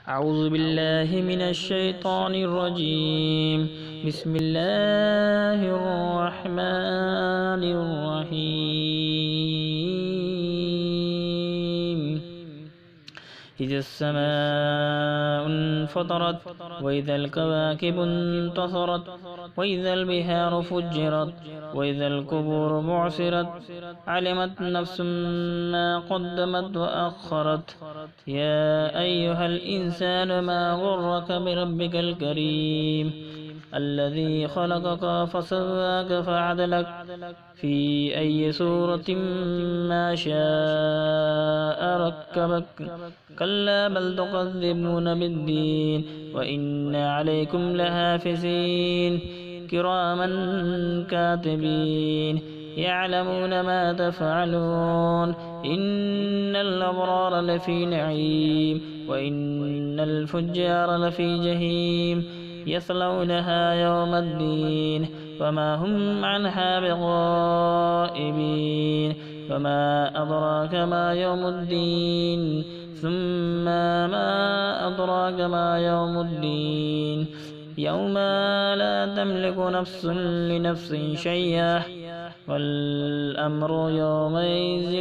أعوذ بالله من الشيطان الرجيم. بسم الله الرحمن الرحيم. إذا السماء انفطرت وإذا الكواكب انتثرت وإذا البحار فجرت وإذا القبور بعثرت علمت نفس ما قدمت وأخرت. يا أيها الإنسان ما غرك بربك الكريم الذي خلقك فسواك فعدلك في أي صورة ما شاء ركبك. كلا بل تكذبون بالدين وإن عليكم لحافظين كراما كاتبين يعلمون ما تفعلون. إن الأبرار لفي نعيم وإن الفجار لفي جحيم يصلونها يوم الدين وما هم عنها بغائبين. وما أدراك ما يوم الدين ثم ما أدراك ما يوم الدين يوم لا تملك نفس لنفس شيئا والأمر يومئذ